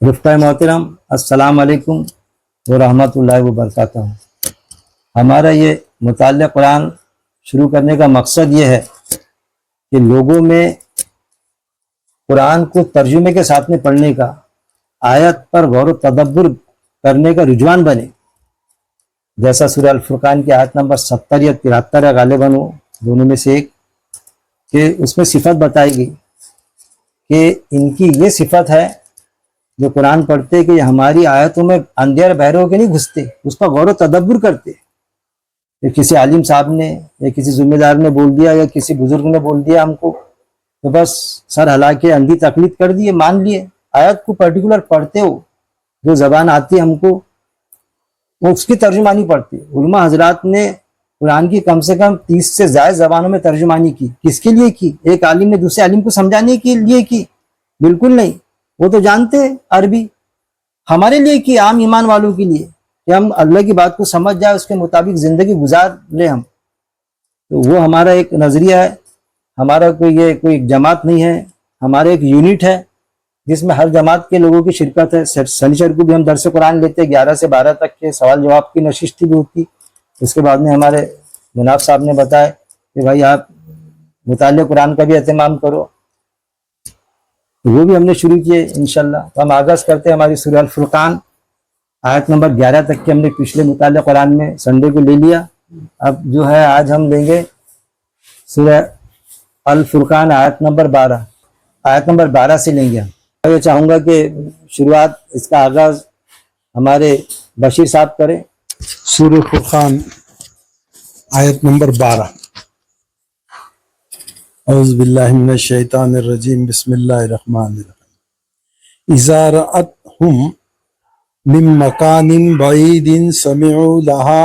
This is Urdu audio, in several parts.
رفقۂ محترم السلام علیکم ورحمۃ اللہ وبرکاتہ۔ ہمارا یہ مطالعہ قرآن شروع کرنے کا مقصد یہ ہے کہ لوگوں میں قرآن کو ترجمے کے ساتھ میں پڑھنے کا، آیت پر غور و تدبر کرنے کا رجحان بنے، جیسا سورہ الفرقان کی آیت نمبر 70 یا 73 ہے غالباً، وہ دونوں میں سے ایک، کہ اس میں صفت بتائی گئی کہ ان کی یہ صفت ہے جو قرآن پڑھتے کہ یہ ہماری آیتوں میں اندھیر بہرے ہو کے نہیں گھستے، اس پر غور و تدبر کرتے۔ کہ کسی عالم صاحب نے یا کسی ذمہ دار نے بول دیا یا کسی بزرگ نے بول دیا ہم کو، تو بس سر ہلا کے اندھی تقلید کر دیے، مان لیے۔ آیت کو پرٹیکولر پڑھتے ہو، جو زبان آتی ہے ہم کو، وہ اس کی ترجمانی پڑھتے۔ علماء حضرات نے قرآن کی کم سے کم 30 سے زائد زبانوں میں ترجمانی کی۔ کس کے لیے کی؟ ایک عالم نے دوسرے عالم کو سمجھانے کے لیے کی؟ بالکل نہیں، وہ تو جانتے عربی، ہمارے لیے کی، عام ایمان والوں کے لیے، کہ ہم اللہ کی بات کو سمجھ جائے، اس کے مطابق زندگی گزار لیں ہم۔ تو وہ ہمارا ایک نظریہ ہے، ہمارا کوئی جماعت نہیں ہے، ہمارا ایک یونٹ ہے جس میں ہر جماعت کے لوگوں کی شرکت ہے۔ سنیچر کو بھی ہم درس قرآن لیتے، 11 سے 12 تک کے سوال جواب کی نشست بھی ہوتی۔ اس کے بعد میں ہمارے جناب صاحب نے بتایا کہ بھائی آپ مطالعہ قرآن کا بھی اہتمام کرو، وہ بھی ہم نے شروع کیے انشاءاللہ۔ تو ہم آغاز کرتے ہیں ہماری سورہ الفرقان آیت نمبر 11 تک کے، ہم نے پچھلے مطالعہ قرآن میں سنڈے کو لے لیا۔ اب جو ہے آج ہم لیں گے سورہ الفرقان آیت نمبر 12، آیت نمبر 12 سے لیں گے ہم۔ میں چاہوں گا کہ شروعات، اس کا آغاز ہمارے بشیر صاحب کریں۔ سورہ فرقان آیت نمبر 12۔ اعوذ باللہ من الشیطان الرجیم، بسم اللہ الرحمن الرحیم۔ اذا رأتهم من مکان بعید سمعوا لها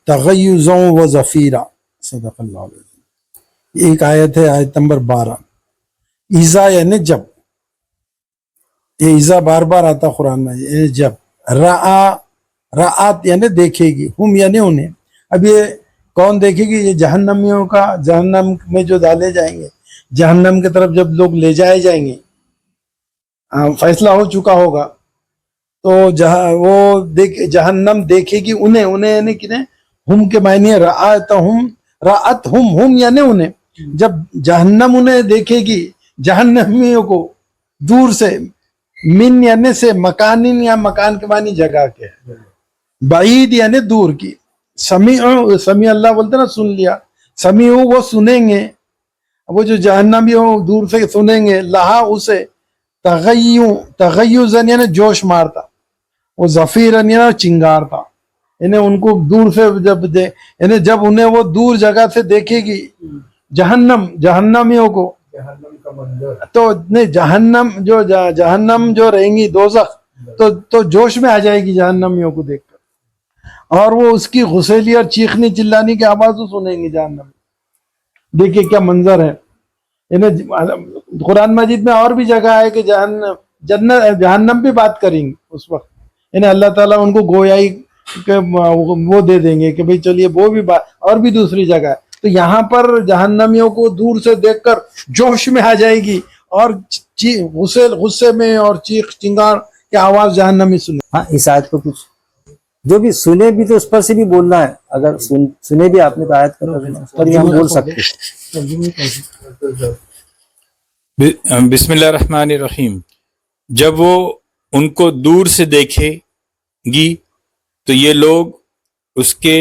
تغیظا وزفیرا۔ صدق اللہ العظیم۔ ایک آیت ہے، آیت نمبر 12۔ اذا یعنی جب، یہ اذا بار بار آتا قرآن میں، یعنی جب۔ رأت یعنی دیکھے گی، ہم یعنی انہیں۔ اب یہ کون دیکھے گی؟ یہ جہنمیوں کا، جہنم میں جو ڈالے جائیں گے، جہنم کی طرف جب لوگ لے جائے جائیں گے، فیصلہ ہو چکا ہوگا، تو وہ جہنم دیکھے گی انہیں یعنی کنہیں؟ ہم کے معنی ہے رأتہم، ہم یعنی انہیں۔ جب جہنم انہیں دیکھے گی، جہنمیوں کو، دور سے، من یعنی سے، مکانین یا مکان کے معنی جگہ کے، بعید یعنی دور کی، سمیع اللہ بولتے نا، سن لیا، سمیعو وہ سنیں گے، وہ جو جہنمی ہو دور سے سنیں گے، لہا اسے، تغیظاً یعنی جوش مارتا، وہ زفیراً یعنی چنگارتا، انہیں ان کو دور سے یعنی جب انہیں وہ دور جگہ سے دیکھے گی جہنمیوں کو، تو نہیں، جہنم جو رہیں گی دوزخ، تو جوش میں آ جائے گی جہنمیوں کو دیکھ کر، اور وہ اس کی غسیلی اور چیخنے چلانے کی آواز سنیں گے جہنم۔ دیکھیے کیا منظر ہے۔ قرآن مجید میں اور بھی جگہ ہے کہ جہنم بھی بات کریں گے اس وقت، یعنی اللہ تعالیٰ ان کو گویائی کہ وہ دے دیں گے کہ بھئی چلیے وہ بھی بات، اور بھی دوسری جگہ ہے۔ تو یہاں پر جہنمیوں کو دور سے دیکھ کر جوش میں آ جائے گی، اور غصے میں اور چیخ چنگار کی آواز جہنمی سنے۔ ہاں، اس آیت کو کچھ جو بھی سنے بھی تو اس پر سے بھی بولنا ہے، اگر سنے بھی آپ نے تو آیت کا اس پر بھی ہم بول سکتے ہیں۔ بسم اللہ الرحمن الرحیم۔ جب وہ ان کو دور سے دیکھے گی تو یہ لوگ اس کے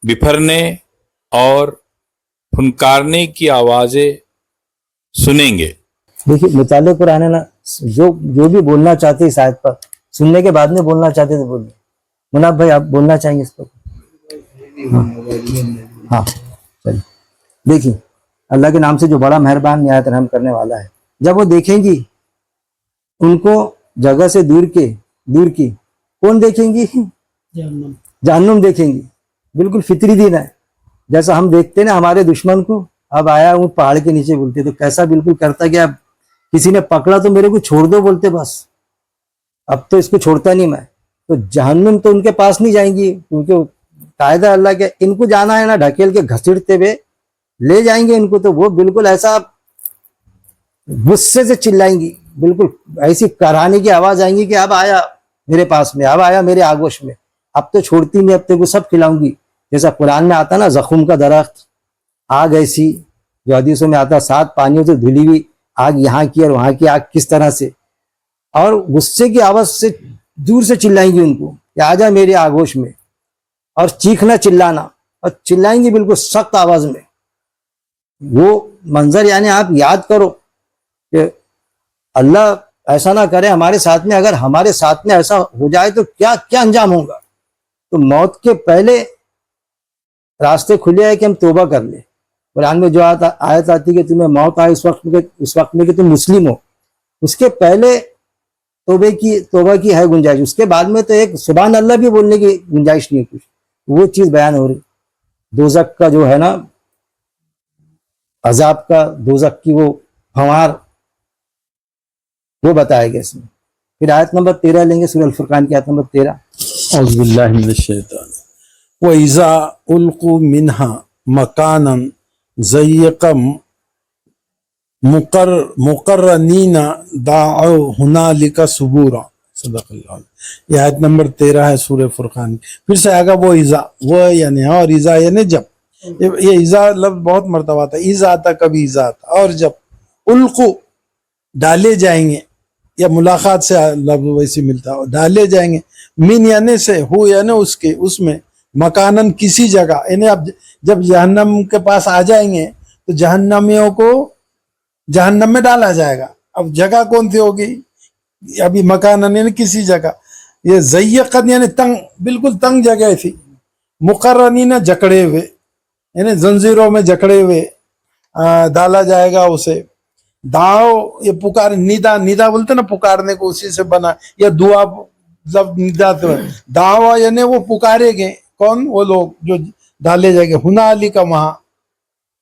بپھرنے اور پھنکارنے کی آوازیں سنیں گے۔ دیکھیے مطالعہ قرآن ہے نا، جو بھی بولنا چاہتے اس آیت پر، سننے کے بعد میں بولنا چاہتے تو بولیے۔ مناب بھائی آپ بولنا چاہیں گے اس پر؟ ہاں چلیے۔ دیکھیے اللہ کے نام سے جو بڑا مہربان نہایت رحم کرنے والا ہے، جب وہ دیکھیں گی ان کو جگہ سے دور کی، کون دیکھیں گی؟ جہنم دیکھیں گی۔ بالکل فطری دین ہے، جیسا ہم دیکھتے نا ہمارے دشمن کو، اب آیا ہوں پہاڑ کے نیچے بولتے تو کیسا بالکل کرتا کہ اب کسی نے پکڑا تو میرے کو چھوڑ دو بولتے، بس اب تو اس کو چھوڑتا نہیں میں۔ تو جہنم تو ان کے پاس نہیں جائیں گی، کیونکہ قاعدہ اللہ کے، ان کو جانا ہے نا ڈھکیل کے گھسیٹتے ہوئے لے جائیں گے ان کو، تو وہ بالکل ایسا غصے سے چلائیں گی بالکل ایسی کرانے کی آواز آئیں گی کہ اب آیا میرے پاس میں، اب آیا میرے آگوش میں، اب تو چھوڑتی نہیں، اب تک کو سب کھلاؤں گی. جیسا قرآن میں آتا نا زخم کا درخت، آگ ایسی جو حدیثوں میں آتا 7 پانیوں سے دھلی ہوئی آگ، یہاں کی اور وہاں کی آگ کس طرح سے، اور غصے کی آواز سے دور سے چلائیں گی ان کو کہ آ جا میرے آگوش میں، اور چیخنا چلانا، اور چلائیں گی بالکل سخت آواز میں. وہ منظر یعنی آپ یاد کرو کہ اللہ ایسا نہ کرے ہمارے ساتھ میں، اگر ہمارے ساتھ میں ایسا ہو جائے تو کیا کیا انجام ہوگا. تو موت کے پہلے راستے کھلے ہیں کہ ہم توبہ کر لیں. قرآن میں جو آیت آتی کہ تمہیں موت آئے اس وقت میں کہ تم مسلم ہو، اس کے پہلے توبہ کی ہے گنجائش، اس کے بعد میں تو ایک سبحان اللہ بھی بولنے کی گنجائش نہیں ہے کچھ. وہ چیز بیان ہو رہی دوزخ کا جو ہے نا عذاب کا، دوزخ کی وہ پھوار، وہ بتایا گیا اس میں. پھر آیت نمبر 13 لیں گے، سورہ الفرقان کی آیت نمبر 13. اعوذ باللہ من الشیطان. وَإِذَا أُلْقُوا مِنْهَا مَكَانًا ضَيِّقًا مُقَرَّنِينَ دَعَوْا هُنَالِكَ ثُبُورًا. صدق اللہ. یہ آیت نمبر 13 ہے سورہ فرقان. پھر سے آگا وہ ایزا، وہ یعنی اور ایزا یعنی جب. یہ ایزا لفظ بہت مرتبہ آتا ہے، ایزا آتا کبھی ایزا آتا. اور جب القو ڈالے جائیں گے، یا ملاقات سے لفظ ویسے ملتا ہے، ڈالے جائیں گے، من یعنی سے، ہو یعنی اس کے، اس میں، مکانن کسی جگہ، یعنی اب جب جہنم کے پاس آ جائیں گے تو جہنمیوں کو جہنم میں ڈالا جائے گا. اب جگہ کون سی ہوگی؟ ابھی مکانن یعنی کسی جگہ. یہ ضیقن یعنی تنگ، بالکل تنگ جگہ تھی. مقرنین جکڑے ہوئے، یعنی زنجیروں میں جکڑے ہوئے ڈالا جائے گا اسے. داؤ یہ پکار، ندا بولتے نا پکارنے کو، اسی سے بنا، یا دعا لفظ ندا تو ہے. دعوا یعنی وہ پکارے گئے، کون؟ وہ لوگ جو ڈالے جائیں گے. ہنالک کا وہاں،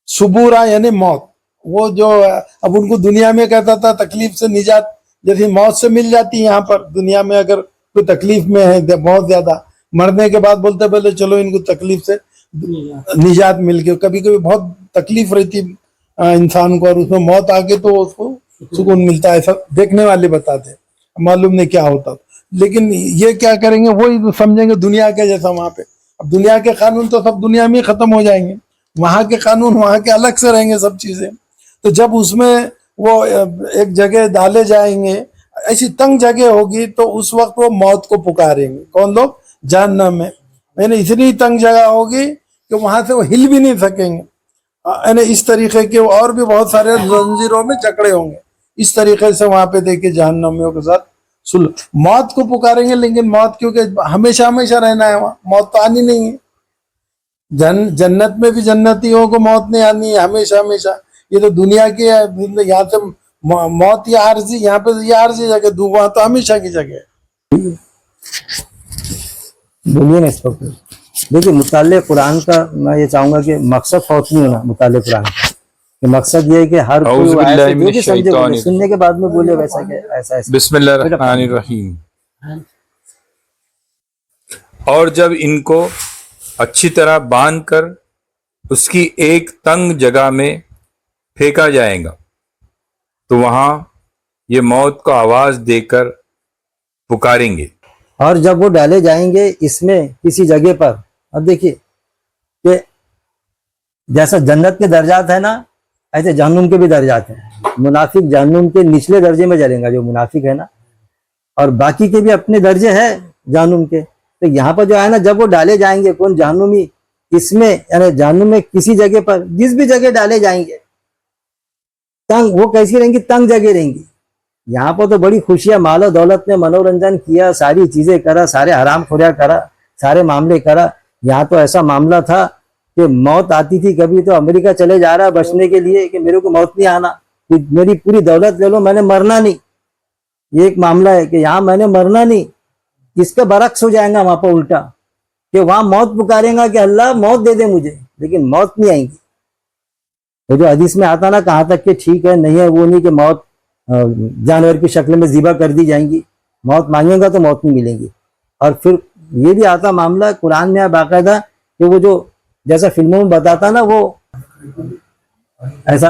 صبورا یعنی موت. وہ جو اب ان کو دنیا میں کہتا تھا تکلیف سے نجات جیسے موت سے مل جاتی. یہاں پر دنیا میں اگر کوئی تکلیف میں ہے بہت زیادہ، مرنے کے بعد بولتے پہلے چلو ان کو تکلیف سے نجات مل گئی. کبھی کبھی بہت تکلیف رہتی انسان کو، اور اس میں موت آ کے تو اس کو سکون ملتا ہے. ایسا دیکھنے والے بتاتے، معلوم نہیں کیا ہوتا. لیکن یہ کیا کریں گے، وہی سمجھیں گے دنیا کے جیسا وہاں پہ. اب دنیا کے قانون تو سب دنیا میں ختم ہو جائیں گے، وہاں کے قانون وہاں کے الگ سے رہیں گے سب چیزیں. تو جب اس میں وہ ایک جگہ ڈالے جائیں گے، ایسی تنگ جگہ ہوگی، تو اس وقت وہ موت کو پکاریں گے. کون لوگ؟ جہنم میں. یعنی اتنی تنگ جگہ ہوگی کہ وہاں سے وہ ہل بھی نہیں سکیں گے. یعنی اس طریقے کے اور بھی بہت سارے زنجیروں میں جکڑے ہوں گے. اس طریقے سے وہاں پہ دیکھیں جہنمیوں کے ساتھ موت کو پکاریں گے. لیکن موت کیونکہ ہمیشہ ہمیشہ رہنا ہے وہاں، موت تو آنی نہیں ہے. جنت میں بھی جنتیوں کو موت نہیں آنی ہے ہمیشہ ہمیشہ. یہ تو دنیا کی ہے، یہاں سے موت یہ عارضی، یہاں پہ یہ عارضی جگہ، وہاں تو ہمیشہ کی جگہ ہے. بولیے نا اس پر. دیکھیے مطالعہ قرآن کا میں یہ چاہوں گا کہ مقصد فوت نہیں ہونا مطالعہ قرآن کا. کہ مقصد یہ ہے کہ ہر اعوذ کوئی باللہ آیت من جو بھی سمجھے الشیطان بولے، سننے کے بعد میں بولے ویسا کہ ایسا ایسا. بسم اللہ الرحمن الرحیم. اور جب ان کو اچھی طرح باندھ کر اس کی ایک تنگ جگہ میں پھینکا جائے گا تو وہاں یہ موت کو آواز دے کر پکاریں گے. اور جب وہ ڈالے جائیں گے اس میں کسی جگہ پر. اب دیکھیے کہ جیسا جنت کے درجات ہیں نا، ایسے جہنم کے بھی درجات ہیں. منافق جہنم کے نچلے درجے میں جلیں گا جو منافق ہے نا، اور باقی کے بھی اپنے درجے ہیں جہنم کے. تو یہاں پر جو ہے نا جب وہ ڈالے جائیں گے کون؟ جہنمی. اس میں یعنی جہنم میں کسی جگہ پر، جس بھی جگہ ڈالے جائیں گے، تنگ وہ کیسی رہیں گی؟ تنگ جگہ رہیں گی. یہاں پر تو بڑی خوشیاں، مال و دولت نے منورنجن کیا، ساری چیزیں کرا، سارے حرام خوریا کرا، سارے معاملے کرا. یہاں تو ایسا معاملہ تھا کہ موت آتی تھی کبھی تو امریکہ چلے جا رہا بچنے کے لیے کہ میرے کو موت نہیں آنا، میری پوری دولت لے لو میں نے مرنا نہیں. یہ ایک معاملہ ہے کہ یہاں میں نے مرنا نہیں. اس کا برعکس ہو جائے گا وہاں پر الٹا، کہ وہاں موت پکارے گا کہ اللہ موت دے دے مجھے، لیکن موت نہیں آئیں گی. وہ جو حدیث میں آتا نا کہاں تک کہ ٹھیک ہے نہیں ہے، وہ نہیں کہ موت جانور کی شکل میں ذبح کر دی جائیں گی، موت مانگے گا تو موت نہیں ملے گی. اور پھر یہ بھی آتا معاملہ قرآن میں باقاعدہ کہ وہ جو جیسا فلموں میں بتاتا نا، وہ ایسا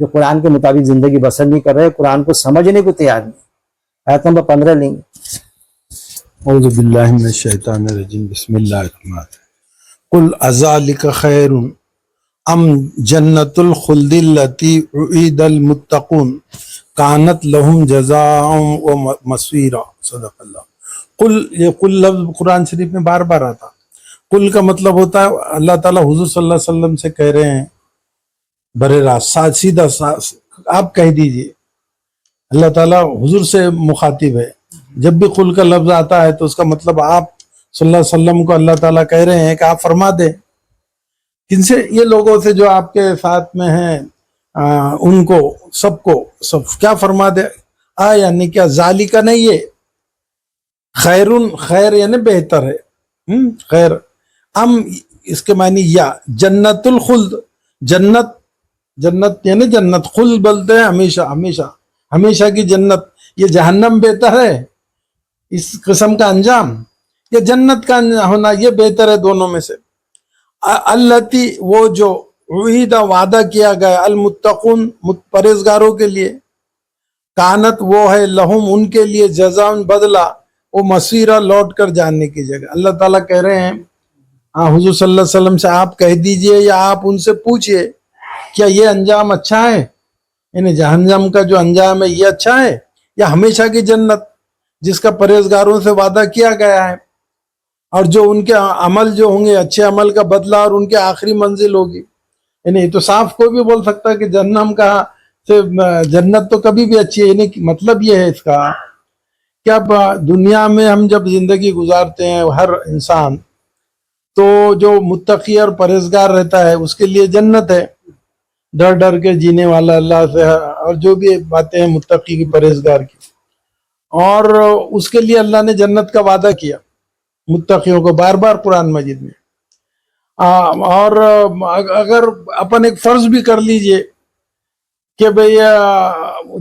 جو قرآن کے مطابق زندگی بسر نہیں کر رہے, قرآن کو سمجھنے کو تیار نہیں. آیت نمبر 15 لیں گے. اعوذ باللہ من الشیطان الرجیم بسم اللہ الرحمن الرحیم قل اذالک خیر ام جنت الخلد التی اعید المتقون کانت لہم جزاء و مصیرا. صدق اللہ. قل, یہ قل لفظ قرآن شریف میں بار بار آتا. قل کا مطلب ہوتا ہے اللہ تعالیٰ حضور صلی اللہ علیہ وسلم سے کہہ رہے ہیں برے راست سیدھا آپ کہہ دیجئے. اللہ تعالیٰ حضور سے مخاطب ہے. جب بھی قل کا لفظ آتا ہے تو اس کا مطلب آپ صلی اللہ علیہ وسلم کو اللہ تعالیٰ کہہ رہے ہیں کہ آپ فرما دیں. کن سے؟ یہ لوگوں سے جو آپ کے ساتھ میں ہیں ان کو سب کیا فرما دے. یعنی کیا ذالک نہیں ہے خیرن, خیر یعنی بہتر ہے. خیر ام اس کے معنی یا جنت الخلد, جنت یعنی جنت, خلد بولتے ہیں ہمیشہ کی جنت. یہ جہنم بہتر ہے اس قسم کا انجام یا جنت کا ہونا یہ بہتر ہے دونوں میں سے. التی وہ جو وعیدہ وعدہ کیا گیا المتقون پرہیزگاروں کے لیے, کانت وہ ہے لہم ان کے لیے جزاء بدلہ وہ مصیرہ لوٹ کر جانے کی جگہ. اللہ تعالیٰ کہہ رہے ہیں حضور صلی اللہ علیہ وسلم سے آپ کہہ دیجئے یا آپ ان سے پوچھئے کیا یہ انجام اچھا ہے, یعنی جہنم کا جو انجام ہے یہ اچھا ہے یا ہمیشہ کی جنت جس کا پرہیزگاروں سے وعدہ کیا گیا ہے اور جو ان کے عمل جو ہوں گے اچھے عمل کا بدلہ اور ان کے آخری منزل ہوگی. یعنی یہ تو صاف کوئی بھی بول سکتا ہے کہ جہنم کا سے جنت تو کبھی بھی اچھی ہے. یعنی مطلب یہ ہے اس کا کہ اب دنیا میں ہم جب زندگی گزارتے ہیں ہر انسان تو جو متقی اور پرہیزگار رہتا ہے اس کے لیے جنت ہے, ڈر کے جینے والا اللہ سے, اور جو بھی باتیں ہیں متقی کی پرہیزگار کی, اور اس کے لیے اللہ نے جنت کا وعدہ کیا متقیوں کو بار بار قرآن مجید میں. اور اگر اپن ایک فرض بھی کر لیجئے کہ بھئی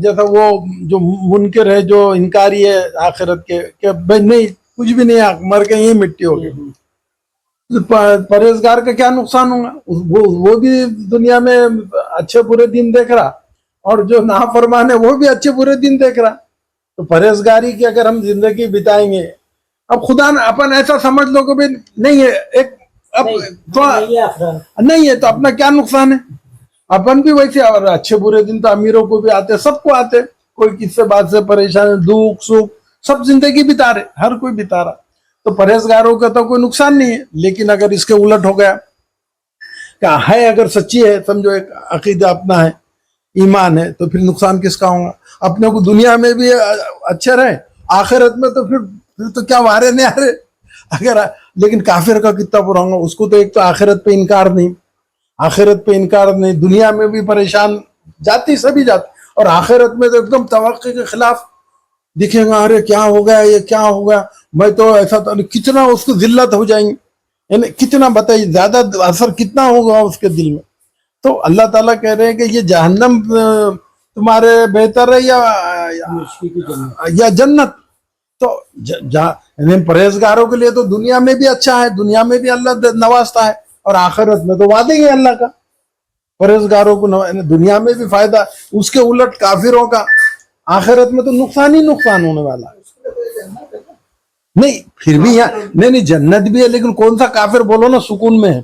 جیسا وہ جو منکر ہے جو انکاری ہے آخرت کے کہ بھئی نہیں کچھ بھی نہیں, مر کے یہی مٹی ہوگی, پرہیزگار کا کیا نقصان ہوگا؟ وہ بھی دنیا میں اچھے برے دن دیکھ رہا اور جو نافرمان ہے وہ بھی اچھے برے دن دیکھ رہا. تو پرہیزگاری کی اگر ہم زندگی بتائیں گے, اب خدا نے اپن ایسا سمجھ لو کہ بھئی نہیں ہے ایک اب نہیں ہے تو اپنا کیا نقصان ہے. اپن بھی ویسے, اور اچھے برے دن تو امیروں کو بھی آتے, سب کو آتے, کوئی کس سے بات سے پریشان, دکھ سکھ سب زندگی بتا رہے, ہر کوئی بتا رہا. تو پرہیزگاروں کا تو کوئی نقصان نہیں ہے. لیکن اگر اس کے الٹ ہو گیا کہ ہے اگر سچی ہے سمجھو ایک عقیدہ اپنا ہے ایمان ہے تو پھر نقصان کس کا ہوگا؟ اپنے کو دنیا میں بھی اچھے رہے آخرت میں تو پھر تو کیا وارے نہیں آ رہے اگر. لیکن کافر کا کتنا برا ہوگا, اس کو تو ایک تو آخرت پہ انکار نہیں, دنیا میں بھی پریشان جاتی سبھی جاتی, اور آخرت میں تو ایک دم توقع کے خلاف دکھے گا, ارے کیا ہو گیا یہ کیا ہو گیا, میں تو ایسا تو کتنا اس کو ذلت ہو جائیں گی, یعنی کتنا بتائیے زیادہ اثر کتنا ہوگا اس کے دل میں. تو اللہ تعالیٰ کہہ رہے ہیں کہ یہ جہنم تمہارے بہتر ہے یا جنت. تو یعنی پرہیزگاروں کے لیے تو دنیا میں بھی اچھا ہے, دنیا میں بھی اللہ نوازتا ہے, اور آخرت میں تو وعدے ہی اللہ کا پرہیزگاروں کو دنیا میں بھی فائدہ, اس کے الٹ کافروں کا آخرت میں تو نقصان ہی نقصان ہونے والا ہے. نہیں پھر بھی یہاں نہیں جنت بھی ہے, لیکن کون سا کافر بولو نا سکون میں ہے.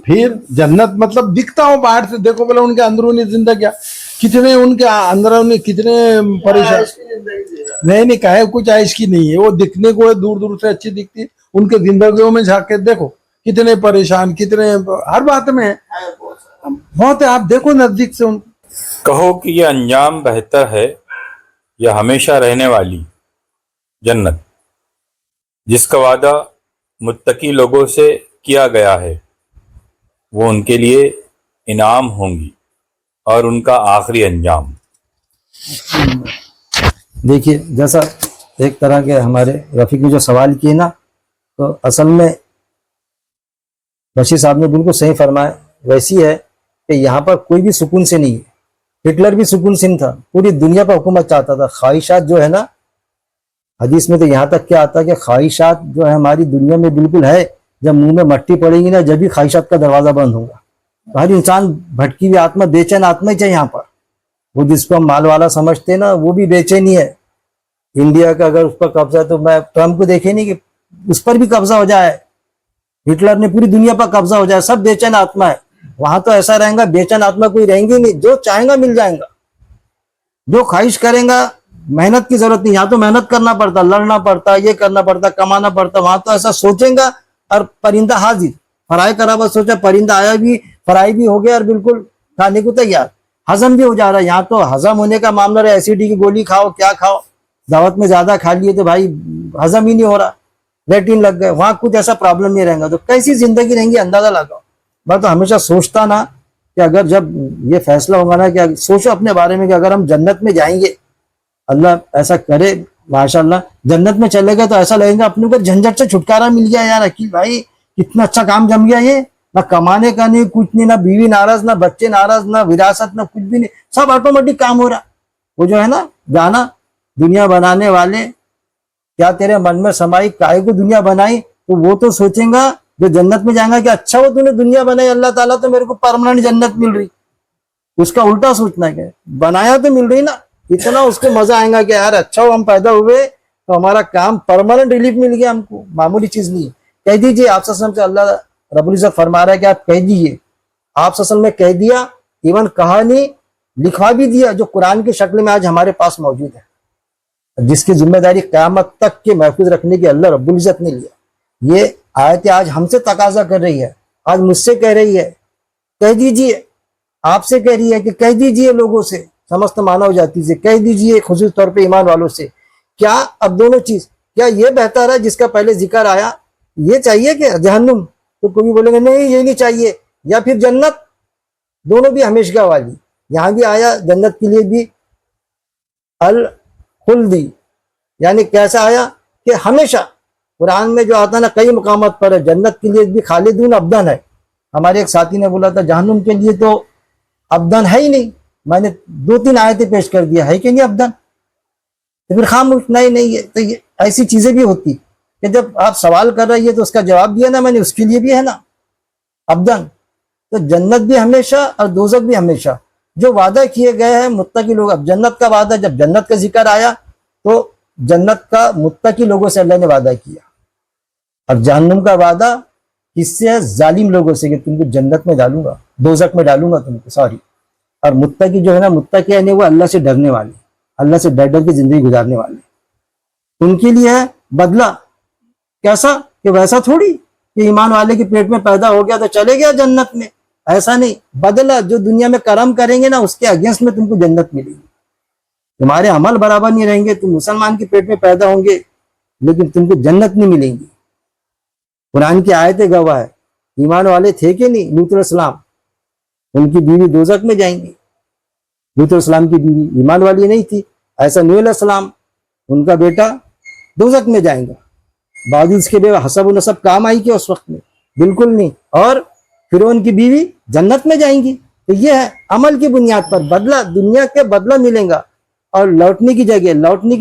پھر جنت مطلب دکھتا ہو باہر سے, دیکھو بولے ان کے اندرونی زندگیاں کتنے, ان کے اندرونی کتنے پریشان, نہیں کہے کچھ عائش کی نہیں ہے, وہ دکھنے کو دور دور سے اچھی دکھتی, ان کے زندگیوں میں جا کے دیکھو کتنے پریشان, کتنے ہر بات میں بہت ہے, آپ دیکھو نزدیک سے ان کو. کہو کہ یہ انجام بہتر ہے یا ہمیشہ رہنے والی جنت جس کا وعدہ متقی لوگوں سے کیا گیا ہے, وہ ان کے لیے انعام ہوں گی اور ان کا آخری انجام. دیکھیے جیسا ایک طرح کے ہمارے رفیق نے جو سوال کیے نا, تو اصل میں بشیر صاحب نے بالکل صحیح فرمایا. ویسی ہے کہ یہاں پر کوئی بھی سکون سے نہیں ہے, ہٹلر بھی سکون سے نہیں تھا, پوری دنیا پر حکومت چاہتا تھا. خواہشات جو ہے نا, حدیث میں تو یہاں تک کیا آتا ہے کہ خواہشات جو ہے ہماری دنیا میں بالکل ہے, جب منہ میں مٹی پڑے گی نا جب بھی خواہشات کا دروازہ بند ہوگا. تو ہر انسان بھٹکی ہوئی آتما, بے چین آتما ہی چاہیے یہاں پر. وہ جس کو ہم مال والا سمجھتے ہیں نا وہ بھی بے چینی ہے. انڈیا کا اگر اس پر قبضہ تو میں ٹرمپ کو دیکھے نہیں کہ اس پر بھی قبضہ ہو جائے, ہٹلر نے پوری دنیا پر قبضہ ہو جائے, سب بے چین آتما ہے. وہاں تو ایسا رہیں گا بے چین آتما کوئی رہیں گی نہیں, جو چاہیں گا مل جائیں گا, جو خواہش کریں گا. محنت کی ضرورت نہیں, یہاں تو محنت کرنا پڑتا, لڑنا پڑتا, یہ کرنا پڑتا, کمانا پڑتا. وہاں تو ایسا سوچیں گا اور پرندہ حاضر, فرائی کرا بس سوچا پرندہ آیا بھی, فرائی بھی ہو گیا اور بالکل کھانے کو تیار, ہضم بھی ہو جا رہا ہے. یہاں تو ہضم ہونے کا معاملہ رہا, ایسیڈی کی گولی کھاؤ کیا کھاؤ, دعوت میں زیادہ کھا لیے تو بھائی ہضم ہی نہیں ہو رہا, لیٹرین لگ گئے. وہاں کچھ ایسا پرابلم نہیں رہے گا. تو کیسی زندگی رہیں گی اندازہ لگاؤ. میں تو ہمیشہ سوچتا نا کہ اگر جب یہ فیصلہ ہوگا نا کہ سوچو اپنے بارے میں کہ اگر ہم جنت میں جائیں گے, اللہ ایسا کرے ماشاءاللہ, جنت میں چلے گئے تو ایسا لگے گا اپنے اوپر جھنجھٹ سے چھٹکارا مل گیا. یار عقیل بھائی کتنا اچھا کام جم گیا, یہ نہ کمانے کا نہیں, کچھ نہیں, نہ بیوی ناراض, نہ بچے ناراض, نہ وراثت, نہ کچھ بھی نہیں, سب آٹومیٹک کام ہو رہا. وہ جو ہے نا گانا, دنیا بنانے والے کیا تیرے من میں سمائی, کائے کو دنیا بنائی, تو وہ تو سوچیں گا جو جنت میں جائیں گا کہ اچھا وہ تو نے دنیا بنائی اللہ تعالیٰ, تو میرے کو پرماننٹ جنت مل رہی. اس کا الٹا سوچنا ہے, بنایا تو مل رہی نا, اتنا اس کو مزہ آئے گا کہ یار اچھا ہو ہم پیدا ہوئے تو ہمارا کام پرماننٹ ریلیف مل گیا ہم کو, معمولی چیز نہیں ہے. کہہ دیجئے آپ صلی اللہ علیہ وسلم سے اللہ رب العزت فرما رہا ہے کہ آپ کہہ دیجئے, آپ صلی اللہ علیہ وسلم نے کہہ دیا, ایون کہانی لکھوا بھی دیا جو قرآن کی شکل میں آج ہمارے پاس موجود ہے, جس کی ذمہ داری قیامت تک کے محفوظ رکھنے کی اللہ رب العزت نے لیا. یہ آیت آج ہم سے تقاضا کر رہی ہے, آج مجھ سے کہہ رہی ہے, کہہ دیجئے, آپ سے کہہ رہی ہے کہ کہہ دیجئے لوگوں سے, سمجھتا مانا ہو جاتی سے, کہہ دیجئے خصوصی طور پہ ایمان والوں سے. کیا اب دونوں چیز, کیا یہ بہتر ہے جس کا پہلے ذکر آیا یہ چاہیے کہ جہنم, تو کوئی بولیں گے نہیں یہ نہیں چاہیے, یا پھر جنت, دونوں بھی ہمیشہ والی. یہاں بھی آیا جنت کے لیے بھی الخلدی, یعنی کیسا آیا کہ ہمیشہ. قرآن میں جو آتا ہے نا کئی مقامات پر ہے, جنت کے لیے بھی خالدون ابدن ہے. ہمارے ایک ساتھی نے بولا تھا جہنم کے لیے تو ابدن ہے ہی نہیں, میں نے 2-3 آیتیں پیش کر دیا, ہے کہ نہیں ابدن, تو پھر خاموش, نہیں ہے. تو یہ ایسی چیزیں بھی ہوتی کہ جب آپ سوال کر رہی ہے تو اس کا جواب دیا نا میں نے, اس کے لیے بھی ہے نا ابدن. تو جنت بھی ہمیشہ اور دوزخ بھی ہمیشہ. جو وعدہ کیے گئے ہیں متقی لوگ, اب جنت کا وعدہ, جب جنت کا ذکر آیا تو جنت کا متقی لوگوں سے اللہ نے وعدہ کیا, اور جہنم کا وعدہ کس سے ہے, ظالم لوگوں سے, کہ تم کو جنت میں ڈالوں گا, دوزخ میں ڈالوں گا تم کو, سوری. اور متقی جو ہے نا, متقی یعنی وہ اللہ سے ڈرنے والے, اللہ سے ڈر کے زندگی گزارنے والے, ان کے لیے ہے بدلہ. کیسا کہ ویسا تھوڑی کہ ایمان والے کے پیٹ میں پیدا ہو گیا تو چلے گیا جنت میں, ایسا نہیں. بدلہ جو دنیا میں کرم کریں گے نا اس کے اگینسٹ میں تم کو جنت ملے گی. تمہارے عمل برابر نہیں رہیں گے, تم مسلمان کے پیٹ میں پیدا ہوں گے لیکن تم کو جنت نہیں ملیں گی. قرآن کی آیتیں گواہ ہے. ایمان والے تھے کہ نہیں, لوط علیہ السلام, ان کی بیوی دوزخ میں جائیں گی. لوط علیہ السلام کی بیوی ایمان والی نہیں تھی. ایسا نوح علیہ السلام, ان کا بیٹا دوزخ میں جائیں گا. باوجود اس کے بے حسب و نسب کام آئی کہ اس وقت میں بالکل نہیں. اور فرعون کی بیوی جنت میں جائیں گی. تو یہ ہے عمل کی بنیاد پر بدلہ, دنیا کے بدلہ ملیں گا, اور لوٹنے کی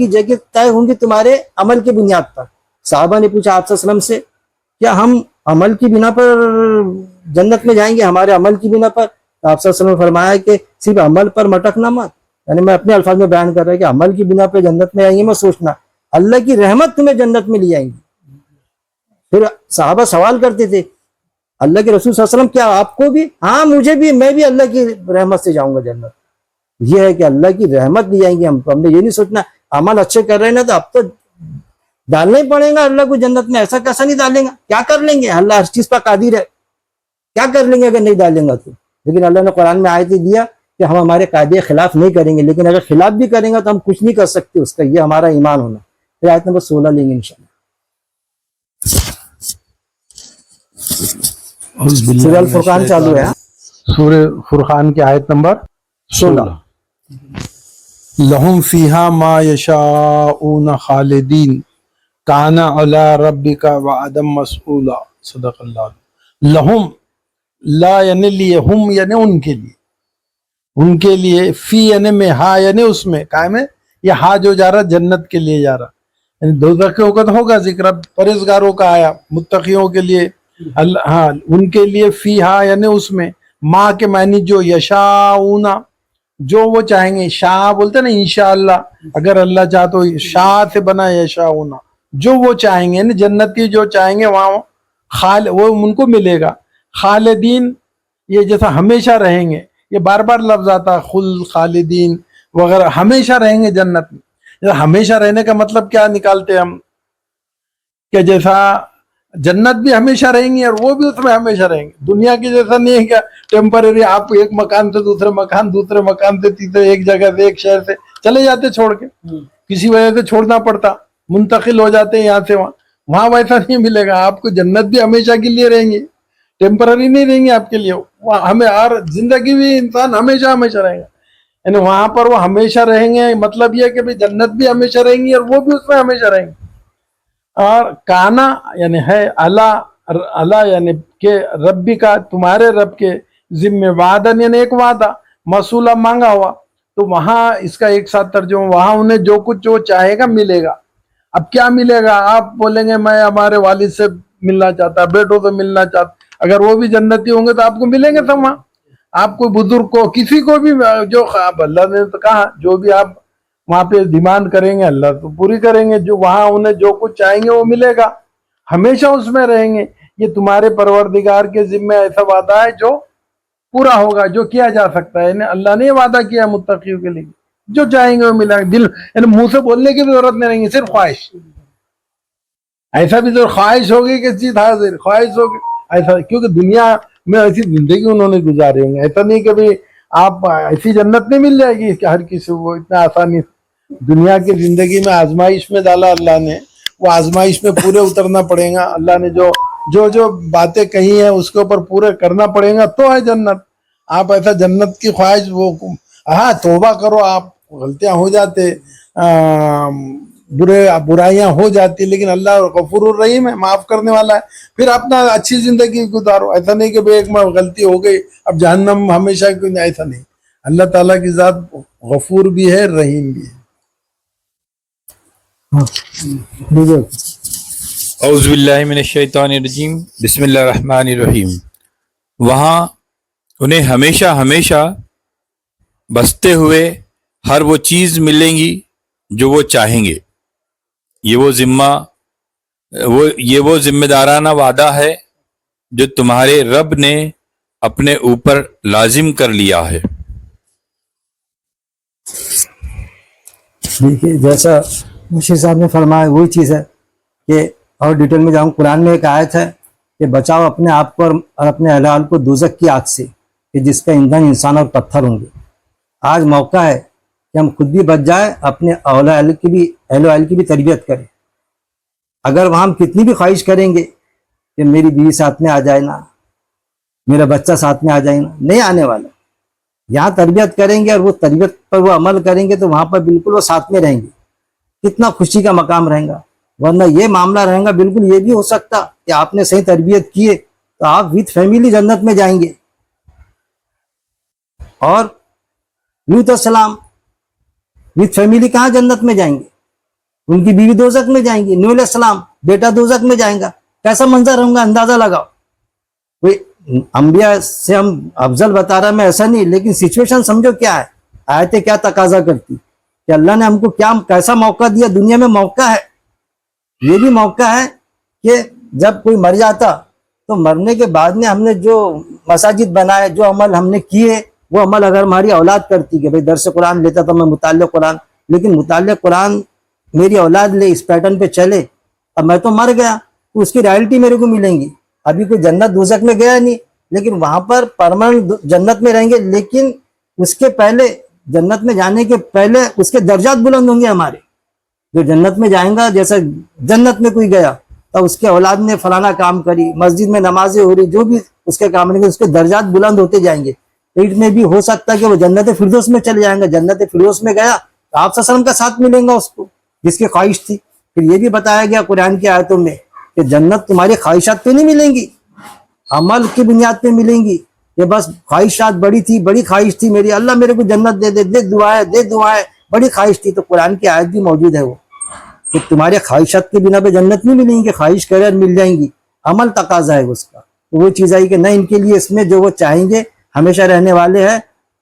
جگہ طے ہوں گی تمہارے عمل کی بنیاد پر. صحابہ نے پوچھا آپ صلی اللہ علیہ وسلم سے کیا ہم عمل کی بنا پر جنت میں جائیں گے, ہمارے عمل کی بنا پر؟ تو آپ صلی اللہ علیہ وسلم نے فرمایا کہ صرف عمل پر مٹکنا مت, یعنی میں اپنے الفاظ میں بیان کر رہا ہوں کہ عمل کی بنا پہ جنت میں آئیں گے میں سوچنا, اللہ کی رحمت تمہیں جنت میں لے آئیں گی. پھر صحابہ سوال کرتے تھے اللہ کے رسول صلی اللہ علیہ وسلم کیا آپ کو بھی؟ ہاں مجھے بھی, میں بھی اللہ کی رحمت سے جاؤں گا جنت. یہ ہے کہ اللہ کی رحمت دی جائیں گی ہم کو. ہم نے یہ نہیں سوچنا عمل اچھے کر رہے ہیں نا تو اب تو ڈالنا ہی پڑے گا اللہ کو جنت میں, ایسا کیسا نہیں ڈالیں گا, کیا کر لیں گے, اللہ ہر چیز پر قادر ہے, کیا کر لیں گے اگر نہیں ڈالیں گا تو. لیکن اللہ نے قرآن میں آیت دیا کہ ہم ہمارے قاعدے خلاف نہیں کریں گے, لیکن اگر خلاف بھی کریں گے تو ہم کچھ نہیں کر سکتے اس کا, یہ ہمارا ایمان ہونا. پھر آیت نمبر 16 لیں گے انشاءاللہ. سورہ الفرقان چالو ہے, سورہ فرقان کی آیت نمبر 16. لہم فیہا ما یشاؤون خالدین کان علی ربک وعدا مسئولا. صدق اللہ. لہم, لا یعنی لیے, ہم یعنی ان کے لیے, فی یعنی میں, ہا یعنی اس میں, قائم ہے یہ ہا جو جا رہا جنت کے لیے جا رہا, یعنی دوزخیوں کا تو ہوگا ذکر, اب پرہیزگاروں کا آیا, متقیوں کے لیے ہاں ان کے لیے فی ہا یعنی اس میں, ما کے معنی جو, یشاؤنا جو وہ چاہیں گے. شاہ بولتے نا انشاءاللہ, اگر اللہ چاہ تو شاہ سے بنا یشاء ہونا, جو وہ چاہیں گے, یعنی جنتی جو چاہیں گے وہاں وہ ان کو ملے گا. خالدین یہ جیسا ہمیشہ رہیں گے, یہ بار بار لفظ آتا خلد خالدین وغیرہ, ہمیشہ رہیں گے جنت میں. ہمیشہ رہنے کا مطلب کیا نکالتے ہم کہ جیسا جنت بھی ہمیشہ رہیں گی اور وہ بھی اس میں ہمیشہ رہیں گے. دنیا کی جیسا نہیں ہے کہ ٹیمپرری آپ ایک مکان سے دوسرے مکان سے تیسرے, ایک جگہ سے ایک شہر سے چلے جاتے چھوڑ کے, کسی وجہ سے چھوڑنا پڑتا, منتقل ہو جاتے ہیں یہاں سے وہاں ویسا نہیں ملے گا آپ کو. جنت بھی ہمیشہ کے لیے رہیں گے, ٹیمپرری نہیں رہیں گے آپ کے لیے. ہمیں اور زندگی بھی انسان ہمیشہ رہے گا, یعنی وہاں پر وہ ہمیشہ رہیں گے. مطلب یہ کہ جنت بھی ہمیشہ رہیں گی اور وہ بھی اس میں ہمیشہ رہیں گے. اور کانا یعنی ہے اللہ یعنی کہ ربی کا, تمہارے رب کے ذمہ, وعدن یعنی ایک وعدہ, موصولہ مانگا ہوا. تو وہاں اس کا ایک ساتھ ترجمہ, وہاں انہیں جو کچھ جو چاہے گا ملے گا. اب کیا ملے گا؟ آپ بولیں گے میں ہمارے والد سے ملنا چاہتا, بیٹوں سے ملنا چاہتا, اگر وہ بھی جنتی ہوں گے تو آپ کو ملیں گے سب وہاں. آپ کو بزرگ کو کسی کو بھی جو اللہ نے تو کہا جو بھی آپ وہاں پہ ڈیمانڈ کریں گے اللہ تو پوری کریں گے. جو وہاں انہیں جو کچھ چاہیں گے وہ ملے گا, ہمیشہ اس میں رہیں گے. یہ تمہارے پروردگار کے ذمہ ایسا وعدہ ہے جو پورا ہوگا, جو کیا جا سکتا ہے. یعنی اللہ نے یہ وعدہ کیا متقیوں کے لیے, جو چاہیں گے وہ ملے گا. دل یعنی منہ سے بولنے کی بھی ضرورت نہیں رہیں گی, صرف خواہش. ایسا بھی تو خواہش ہوگی کہ چیز حاضر, خواہش ہوگی ایسا, کیونکہ دنیا میں ایسی زندگی انہوں نے گزاری ہوں گے. ایسا نہیں کہ بھی آپ ایسی جنت نہیں مل جائے گی کہ ہر کسی کو اتنا آسانی. دنیا کی زندگی میں آزمائش میں ڈالا اللہ نے, وہ آزمائش میں پورے اترنا پڑے گا. اللہ نے جو باتیں کہی ہیں اس کے اوپر پورے کرنا پڑے گا تو ہے جنت. آپ ایسا جنت کی خواہش وہ, ہاں توبہ کرو, آپ غلطیاں ہو جاتے, برائیاں ہو جاتی, لیکن اللہ غفور الرحیم ہے, معاف کرنے والا ہے. پھر اپنا اچھی زندگی گزارو. ایسا نہیں کہ بھئی ایک میں غلطی ہو گئی اب جہنم ہمیشہ کیوں نہیں, ایسا نہیں. اللہ تعالیٰ کی ذات غفور بھی ہے, رحیم بھی ہے. اعوذ باللہ من الشیطان الرجیم, بسم اللہ الرحمن الرحیم. وہاں انہیں ہمیشہ بستے ہوئے ہر وہ چیز ملیں گی جو وہ چاہیں گے. یہ وہ ذمہ دارانہ وعدہ ہے جو تمہارے رب نے اپنے اوپر لازم کر لیا ہے. دیکھیے جیسا مشیر صاحب نے فرمایا وہی چیز ہے کہ, اور ڈیٹیل میں جاؤں, قرآن میں ایک آیت ہے کہ بچاؤ اپنے آپ کو اور اپنے اہل ویال کو دوزخ کی آگ سے کہ جس کا ایندھن انسان اور پتھر ہوں گے. آج موقع ہے کہ ہم خود بھی بچ جائیں, اپنے اہل ویال کی بھی تربیت کریں. اگر وہاں ہم کتنی بھی خواہش کریں گے کہ میری بیوی ساتھ میں آ جائے نا, میرا بچہ ساتھ میں آ جائے نا, نہیں آنے والا. یہاں تربیت کریں گے اور وہ تربیت پر وہ عمل کریں گے تو وہاں پر بالکل وہ ساتھ میں رہیں گے, کتنا خوشی کا مقام رہے گا. ورنہ یہ معاملہ رہے گا, بالکل یہ بھی ہو سکتا کہ آپ نے صحیح تربیت کیے تو آپ وتھ فیملی جنت میں جائیں گے. اور لوط السلام وتھ فیملی کہاں جنت میں جائیں گے, ان کی بیوی دوزخ میں جائیں گی. نوح علیہ السلام بیٹا دوزخ میں جائیں گا. کیسا منظر ہوگا اندازہ لگاؤ. کوئی انبیاء سے ہم افضل بتا رہا میں ایسا نہیں, لیکن سچویشن سمجھو کیا ہے, آیتیں کیا تقاضا کرتی کہ اللہ نے ہم کو کیسا موقع دیا. دنیا میں موقع ہے, یہ بھی موقع ہے کہ جب کوئی مر جاتا تو مرنے کے بعد میں ہم نے جو مساجد بنائے, جو عمل ہم نے کیے, وہ عمل اگر ہماری اولاد کرتی کہ بھئی درس قرآن لیتا تھا میں مطالعہ قرآن, لیکن مطالعہ قرآن میری اولاد لے, اس پیٹرن پہ چلے, اب میں تو مر گیا تو اس کی رائلٹی میرے کو ملیں گی. ابھی کوئی جنت دوزخ میں گیا نہیں, لیکن وہاں پر پرماننٹ جنت میں رہیں گے, لیکن اس کے پہلے جنت میں جانے کے پہلے اس کے درجات بلند ہوں گے ہمارے. جو جنت میں جائیں گا, جیسا جنت میں کوئی گیا تو اس کے اولاد نے فلانا کام کری, مسجد میں نمازیں ہو رہی, جو بھی اس کے کام نہیں, اس کے درجات بلند ہوتے جائیں گے. پیٹ میں بھی ہو سکتا ہے کہ وہ جنت فردوس میں چلے جائیں گا. جنت فردوس میں گیا تو آپ صلی اللہ علیہ وسلم کا ساتھ ملیں گا اس کو جس کی خواہش تھی. پھر یہ بھی بتایا گیا قرآن کی آیتوں میں کہ جنت تمہاری خواہشات پہ نہیں ملیں گی, عمل کی بنیاد پہ ملیں گی. یہ بس خواہشات بڑی خواہش تھی میری, اللہ میرے کو جنت دے دے, دے دعائیں, بڑی خواہش تھی. تو قرآن کی آیت بھی موجود ہے وہ کہ تمہارے خواہشات کے بنا پہ جنت نہیں ملیں گی, خواہش کرے مل جائیں گی, عمل تقاضا ہے اس کا. تو وہ چیز آئی کہ نہ ان کے لیے اس میں جو وہ چاہیں گے ہمیشہ رہنے والے ہیں,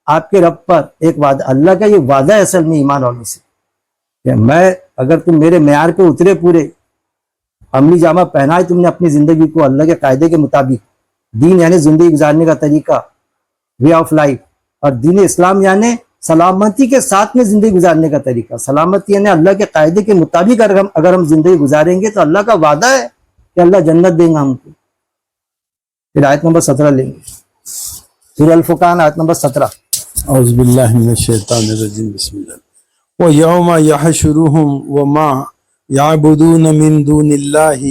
آپ کے رب پر ایک وعدہ، اللہ کا یہ وعدہ ہے اصل میں ایمان والوں سے کہ میں اگر تم میرے معیار پہ اترے پورے، عملی جامہ پہنائے تم نے اپنی زندگی کو اللہ کے قاعدے کے مطابق، دین یعنی زندگی گزارنے کا طریقہ، وے آف لائف، اور دین اسلام یعنی سلامتی کے ساتھ میں زندگی گزارنے کا طریقہ، سلامتی یعنی اللہ کے قاعدے کے مطابق اگر ہم زندگی گزاریں گے تو اللہ کا وعدہ ہے کہ اللہ جنت دیں گا ہم کو۔ پھر آیت نمبر 17 لیں گے، سورہ الفرقان آیت نمبر 17۔ اعوذ باللہ من الشیطان الرجیم، بسم اللہ۔ وَيَوْمَ يَحْشُرُهُمْ وَمَا يَعْبُدُونَ مِن دُونِ اللَّهِ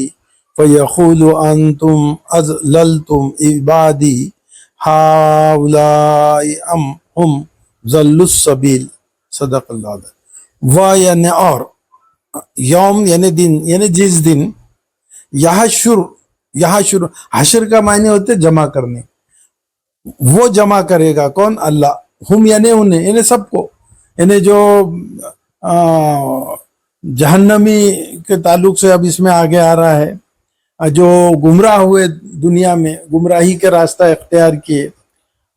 فَيَقُولُ أَنْتُمْ أَضْلَلْتُمْ عِبَادِي هَؤُلَاءِ أَمْ هُمْ ضَلُّوا السَّبِيلَ۔ صدق اللہ علیہ۔ و یعنی اور، یوم یعنی دن، یعنی جس دن، یحشر حشر کا معنی ہوتے جمع کرنے، وہ جمع کرے گا کون؟ اللہ، ہم یعنی انہیں، یعنی سب کو، یعنی جو جہنمی کے تعلق سے اب اس میں آگے آ رہا ہے، جو گمراہ ہوئے دنیا میں، گمراہی کے راستہ اختیار کیے،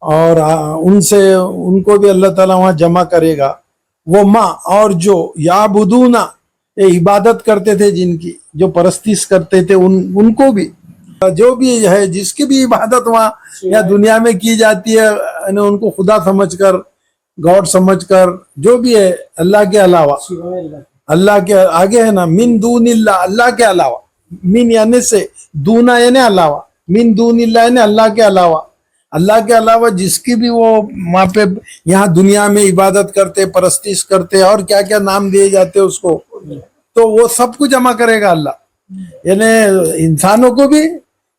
اور ان کو بھی اللہ تعالیٰ وہاں جمع کرے گا۔ وہ ماں، اور جو یعبدون، عبادت کرتے تھے جن کی، جو پرستش کرتے تھے ان کو بھی، جو بھی ہے جس کی بھی عبادت وہاں یا دنیا میں کی جاتی ہے، یعنی ان کو خدا سمجھ کر، گاڈ سمجھ کر، جو بھی ہے اللہ کے علاوہ، اللہ کے آگے ہے نا، من دون اللہ، اللہ کے علاوہ، من یعنی سے، دونا یعنی علاوہ، من دون اللہ یعنی اللہ کے علاوہ، اللہ کے علاوہ جس کی بھی وہ وہاں پہ یہاں دنیا میں عبادت کرتے، پرستش کرتے، اور کیا کیا نام دیے جاتے اس کو، تو وہ سب کو جمع کرے گا اللہ، یعنی انسانوں کو بھی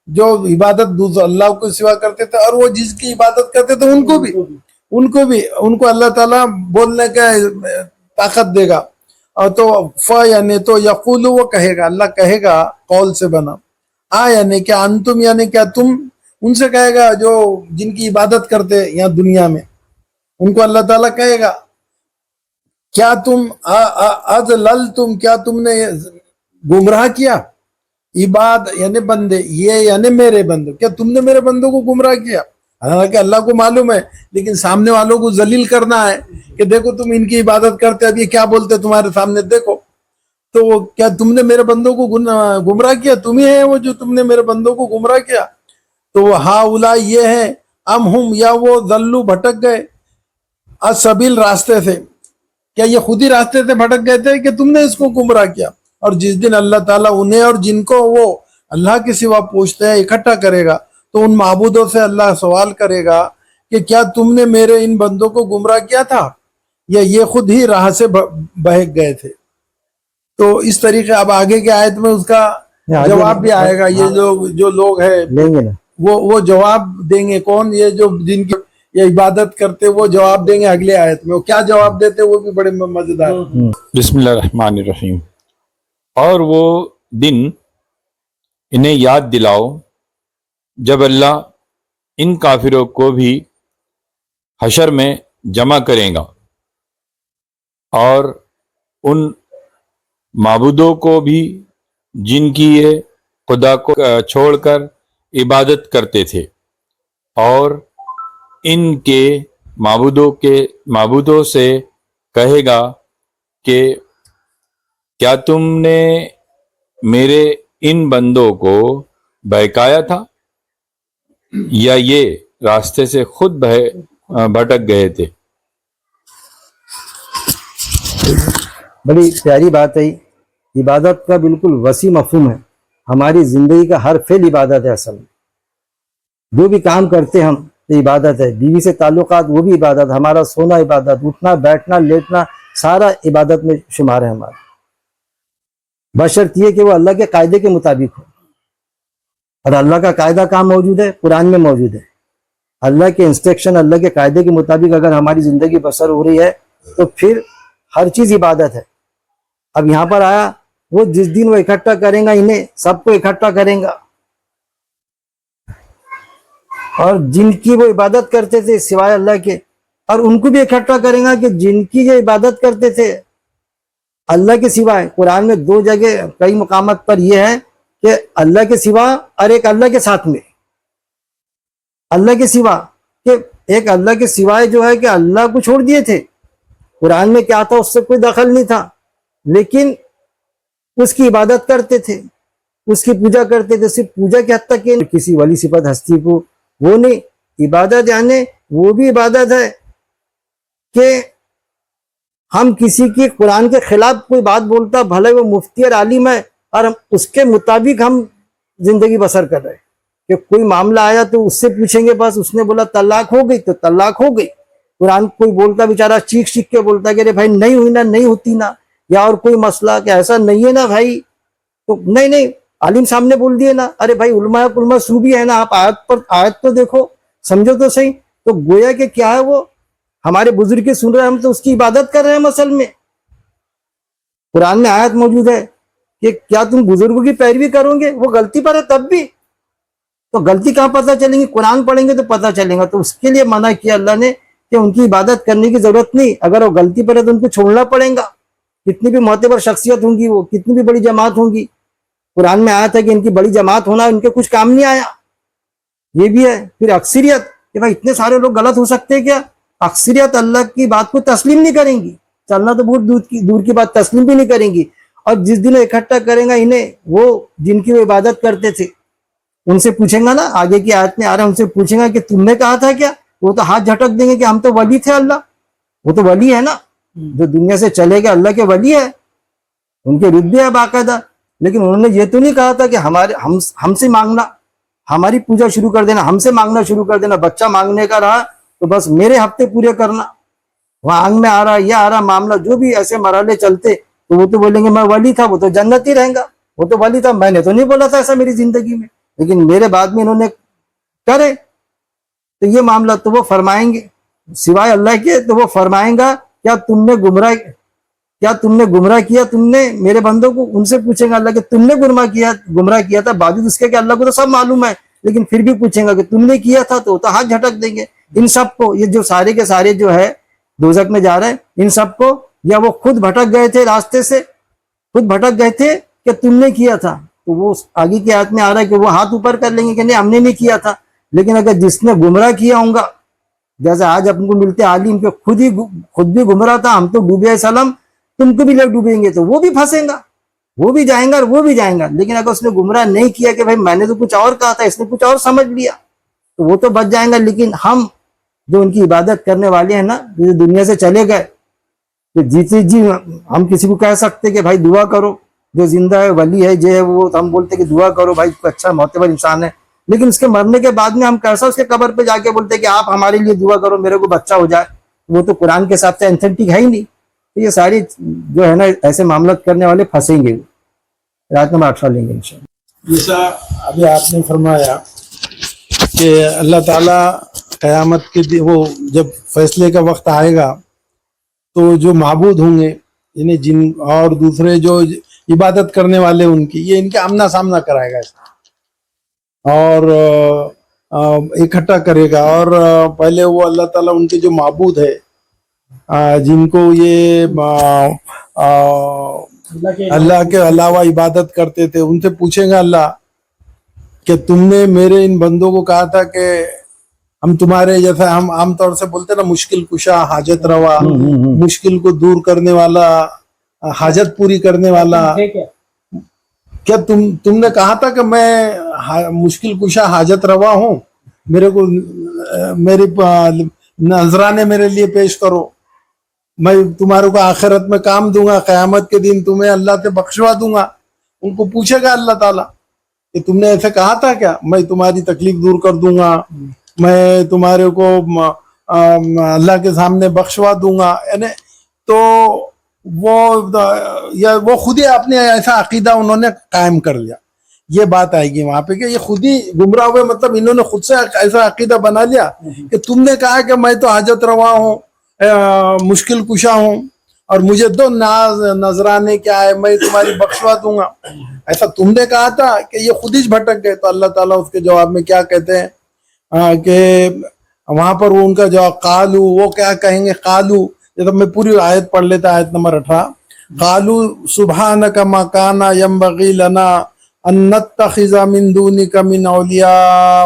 جو عبادت دوسرے اللہ کو سوا کرتے تھے، اور وہ جس کی عبادت کرتے تھے ان کو بھی ان کو اللہ تعالیٰ بولنے کا طاقت دے گا۔ اور تو یعنی تو یقول، وہ کہے گا، اللہ کہے گا، قول سے بنا، یعنی کیا، انتم یعنی کیا تم، ان سے کہے گا جو جن کی عبادت کرتے یہاں دنیا میں، ان کو اللہ تعالیٰ کہے گا کیا تم اضللتم، کیا تم نے گمراہ کیا، عباد یعنی بندے، یہ یعنی میرے بندے، کیا تم نے میرے بندوں کو گمراہ کیا؟ حالانکہ اللہ کو معلوم ہے، لیکن سامنے والوں کو ذلیل کرنا ہے کہ دیکھو تم ان کی عبادت کرتے، اب یہ کیا بولتے تمہارے سامنے، دیکھو تو وہ کیا تم نے میرے بندوں کو گمراہ کیا؟ تم ہی ہے وہ جو تم نے میرے بندوں کو گمراہ کیا۔ تو وہ ہاؤلا یہ ہے، ام ہم یا وہ ضلوا بھٹک گئے، السبیل راستے سے، کیا یہ خود ہی راستے سے بھٹک گئے تھے کہ تم نے اس کو گمراہ کیا؟ اور جس دن اللہ تعالیٰ انہیں اور جن کو وہ اللہ کے سوا پوچھتے ہیں اکٹھا کرے گا، تو ان معبودوں سے اللہ سوال کرے گا کہ کیا تم نے میرے ان بندوں کو گمراہ کیا تھا، یا یہ خود ہی راہ سے بہک گئے تھے؟ تو اس طریقے اب آگے کے آیت میں اس کا جواب بھی آئے گا۔ یہ جو لوگ ہیں لیں گے نا، وہ جواب دیں گے، کون؟ یہ جو جن کی یہ عبادت کرتے، وہ جواب دیں گے اگلے آیت میں۔ وہ کیا جواب دیتے وہ بھی بڑے مزیدار۔ بسم اللہ الرحمن الرحیم۔ اور وہ دن انہیں یاد دلاؤ جب اللہ ان کافروں کو بھی حشر میں جمع کرے گا، اور ان معبودوں کو بھی جن کی یہ خدا کو چھوڑ کر عبادت کرتے تھے، اور ان کے معبودوں سے کہے گا کہ کیا تم نے میرے ان بندوں کو بہکایا تھا، یا یہ راستے سے خود بھٹک گئے تھے؟ بڑی پیاری بات ہے۔ عبادت کا بالکل وسیع مفہوم ہے، ہماری زندگی کا ہر فعل عبادت ہے۔ اصل میں جو بھی کام کرتے ہم یہ عبادت ہے، بیوی سے تعلقات وہ بھی عبادت، ہمارا سونا عبادت، اٹھنا بیٹھنا لیٹنا سارا عبادت میں شمار ہے ہمارا، بشرط یہ کہ وہ اللہ کے قاعدے کے مطابق ہو۔ اور اللہ کا قاعدہ کہاں موجود ہے؟ قرآن میں موجود ہے۔ اللہ کے انسٹرکشن، اللہ کے قاعدے کے مطابق اگر ہماری زندگی بسر ہو رہی ہے تو پھر ہر چیز عبادت ہے۔ اب یہاں پر آیا، وہ جس دن وہ اکٹھا کریں گا، انہیں سب کو اکٹھا کریں گا، اور جن کی وہ عبادت کرتے تھے سوائے اللہ کے، اور ان کو بھی اکٹھا کریں گا کہ جن کی جو عبادت کرتے تھے اللہ کے سوائے۔ قرآن میں دو جگہ کئی مقامات پر یہ ہے کہ اللہ کے سوا اور ایک اللہ کے ساتھ میں، اللہ کے سوا کہ ایک اللہ کے سوائے جو ہے کہ اللہ کو چھوڑ دیے تھے. قرآن میں کیا تھا اس سے کوئی دخل نہیں تھا, لیکن اس کی عبادت کرتے تھے, اس کی پوجا کرتے تھے. صرف پوجا کے حد تک کہ کسی ولی صفت ہستی کو وہ نہیں. عبادت یعنی وہ بھی عبادت ہے کہ ہم کسی کی قرآن کے خلاف کوئی بات بولتا, بھلے وہ مفتی اور عالم ہے, اور ہم اس کے مطابق ہم زندگی بسر کر رہے ہیں. کہ کوئی معاملہ آیا تو اس سے پوچھیں گے, بس اس نے بولا طلاق ہو گئی تو طلاق ہو گئی. قرآن کوئی بولتا بیچارہ چیخ چیخ کے بولتا کہ ارے بھائی نہیں ہوئی نا, نہیں ہوتی نا, یا اور کوئی مسئلہ کہ ایسا نہیں ہے نا بھائی, تو نہیں عالم سامنے بول دیے نا, ارے بھائی علماء سو بھی ہے نا, آپ آیت تو دیکھو, سمجھو تو صحیح. تو گویا کہ کیا ہے, وہ ہمارے بزرگ سن رہے ہیں, ہم تو اس کی عبادت کر رہے ہیں. اصل میں قرآن میں آیت موجود ہے کہ کیا تم بزرگوں کی پیروی کرو گے, وہ غلطی پر ہے تب بھی, تو غلطی کہاں پتہ چلیں گی, قرآن پڑھیں گے تو پتہ چلیں گا. تو اس کے لیے منع کیا اللہ نے کہ ان کی عبادت کرنے کی ضرورت نہیں. اگر وہ غلطی پر ہے تو ان کو چھوڑنا پڑے گا, کتنی بھی معتبر شخصیت ہوں گی, وہ کتنی بھی بڑی جماعت ہوں گی. قرآن میں آیا تھا کہ ان کی بڑی جماعت ہونا ان کے کچھ کام نہیں آیا. یہ بھی ہے. پھر اکثریت کہ بھائی اتنے سارے لوگ غلط ہو سکتے ہیں کیا, اکثریت اللہ کی بات کو تسلیم نہیں کریں گی, چلنا تو بہت دور کی بات, تسلیم بھی نہیں کریں گی. اور جس دن اکٹھا کریں گا انہیں, وہ جن کی وہ عبادت کرتے تھے, ان سے پوچھیں گا نا, آگے کی آیت میں آ رہا ہے, ان سے پوچھیں گا کہ تم نے کہا تھا کیا, وہ تو ہاتھ جھٹک دیں گے کہ ہم تو ولی تھے. اللہ وہ تو ولی ہے نا, جو دنیا سے چلے گئے اللہ کے ولی ہے, ان کے رتبے ہے باقاعدہ. لیکن انہوں نے یہ تو نہیں کہا تھا کہ ہم سے مانگنا, ہماری پوجا شروع کر دینا, ہم سے مانگنا شروع کر دینا. بچہ مانگنے کا رہا تو بس میرے ہفتے پورے کرنا, وہاں آنگ میں آ رہا, یہ آ رہا معاملہ, جو بھی ایسے مرحلے چلتے, تو وہ تو بولیں گے میں ولی تھا, وہ تو جنتی رہیں گا, وہ تو ولی تھا, میں نے تو نہیں بولا تھا ایسا میری زندگی میں, لیکن میرے بعد میں انہوں نے کرے. تو یہ معاملہ تو وہ فرمائیں گے سوائے اللہ کے, تو وہ فرمائیں گا کیا تم نے گمراہ کیا تم نے میرے بندوں کو. ان سے پوچھیں گا اللہ کہ تم نے گمراہ کیا تھا, باوجود اس کے کہ اللہ کو تو سب معلوم ہے, لیکن پھر بھی پوچھیں گا کہ تم نے کیا تھا, تو ہاتھ جھٹک دیں گے. ان سب کو, یہ جو سارے کے سارے جو ہے دوزخ میں جا رہے ہیں, ان سب کو یا وہ خود بھٹک گئے تھے راستے سے, خود بھٹک گئے تھے کہ تم نے کیا تھا, تو وہ آگے کی آیت میں آ رہا ہے کہ وہ ہاتھ اوپر کر لیں گے کہ نہیں ہم نے نہیں کیا تھا. لیکن اگر جس نے گمراہ کیا ہوں گا, جیسے آج اپن کو ملتے عالم کہ خود بھی گمراہ تھا, ہم تو ڈوبے سلام, تم کو بھی لوگ ڈوبیں گے, تو وہ بھی پھنسیں گا, وہ بھی جائیں گا اور وہ بھی جائیں گا. لیکن اگر اس نے گمراہ نہیں کیا کہ بھائی میں نے تو کچھ اور کہا تھا, اس نے کچھ اور سمجھ لیا, تو وہ تو بچ جائیں گا. لیکن ہم جو ان کی عبادت کرنے والے ہیں نا, جو دنیا سے چلے گئے, تو جی ہم کسی کو کہہ سکتے کہ بھائی دعا کرو, جو زندہ ہے ولی ہے, جو ہے وہ ہم بولتے کہ دعا کرو بھائی, اچھا معتبر انسان ہے. لیکن اس کے مرنے کے بعد میں ہم کیسا اس کے قبر پہ جا کے بولتے کہ آپ ہمارے لیے دعا کرو, میرے کو بچہ ہو جائے, وہ تو قرآن کے حساب سے ایتھنٹک ہے ہی نہیں. تو یہ ساری جو ہے نا ایسے معاملات کرنے والے پھنسیں گے. رات نمبر 18 لیں گے انشاءاللہ. جیسا ابھی آپ نے فرمایا کہ اللہ تعالیٰ قیامت کے وہ جب فیصلے کا وقت آئے گا تو جو معبود ہوں گے, یعنی جن اور دوسرے جو عبادت کرنے والے ان کی, یہ ان کے آمنا سامنا کرائے گا اور اکٹھا کرے گا. اور پہلے وہ اللہ تعالیٰ ان کے جو معبود ہے, جن کو یہ اللہ کے علاوہ عبادت کرتے تھے, ان سے پوچھیں گا اللہ کہ تم نے میرے ان بندوں کو کہا تھا کہ ہم تمہارے جیسا, ہم عام طور سے بولتے نا مشکل کشا, حاجت روا, مشکل کو دور کرنے والا, حاجت پوری کرنے والا, کیا تم نے کہا تھا کہ میں مشکل کشا حاجت روا ہوں, میرے کو میری نذرانے میرے لیے پیش کرو, میں تمہارے کو آخرت میں کام دوں گا, قیامت کے دن تمہیں اللہ سے بخشوا دوں گا. ان کو پوچھے گا اللہ تعالیٰ کہ تم نے ایسے کہا تھا کیا, میں تمہاری تکلیف دور کر دوں گا, میں تمہارے کو اللہ کے سامنے بخشوا دوں گا. یعنی تو وہ خود ہی اپنے ایسا عقیدہ انہوں نے قائم کر لیا. یہ بات آئے گی وہاں پہ کہ یہ خود ہی گمراہ ہوئے, مطلب انہوں نے خود سے ایسا عقیدہ بنا لیا کہ تم نے کہا کہ میں تو حاجت روا ہوں, مشکل کشا ہوں, اور مجھے دو نذرانے کیا ہے, میں تمہاری بخشوا دوں گا, ایسا تم نے کہا تھا. کہ یہ خود ہی بھٹک گئے. تو اللہ تعالیٰ اس کے جواب میں کیا کہتے ہیں کہ وہاں پر وہ ان کا جواب قالو, وہ کیا کہیں گے, قالو, جب میں پوری آیت پڑھ لیتا, آیت نمبر 18, قالو سبحانک ما کان ینبغی لنا ان نتخذ من دونک من اولیاء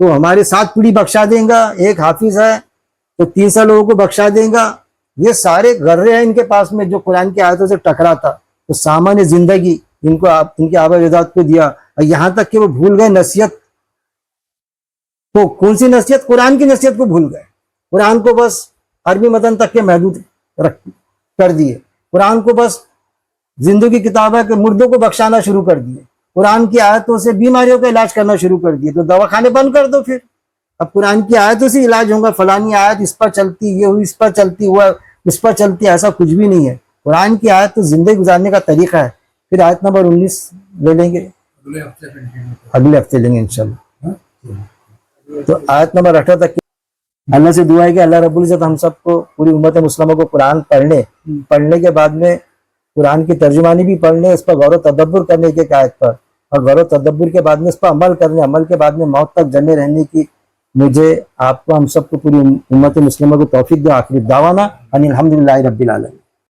تو ہمارے 7 پیڑھی بخشا دیں گا، ایک حافظ ہے تو 300 لوگوں کو بخشا دیں گا. یہ سارے غرے ہیں ان کے پاس میں جو قرآن کی آیتوں سے ٹکرا تھا. تو سامان زندگی ان کو ان کے آبا اجداد کو دیا، اور یہاں تک کہ وہ بھول گئے نصیحت کو. کون سی نصیحت؟ قرآن کی نصیحت کو بھول گئے. قرآن کو بس عربی متن تک کے محدود کر دیے. قرآن کو بس زندگی کتاب ہے کہ مردوں کو بخشانا شروع کر دیے. قرآن کی آیتوں سے بیماریوں کا علاج کرنا شروع کر دیے. تو دواخانے بند کر دو پھر. اب قرآن کی آیتوں سے علاج ہوگا، فلانی آیت اس پر چلتی، یہ ہوئی اس پر چلتی، ہوا اس پر چلتی، ایسا کچھ بھی نہیں ہے. قرآن کی آیت تو زندگی گزارنے کا طریقہ ہے. پھر آیت نمبر 19 لے لیں گے، اگلے ہفتے لیں گے انشاءاللہ. تو آیت نمبر 18 تک اللہ سے دعا ہے کہ اللہ رب العزت ہم سب کو، پوری امت مسلمہ کو قرآن پڑھنے کے بعد میں قرآن کی ترجمانی بھی پڑھنے، اس پر غور و تدبر کرنے کے آیت پر، اور غور و تدبر کے بعد میں اس پر عمل کرنے، عمل کے بعد میں موت تک جمے رہنے کی مجھے، آپ کو، ہم سب کو، پوری امت مسلمہ کو توفیق دے. آخری دعوانا ان الحمدللہ رب العالمین.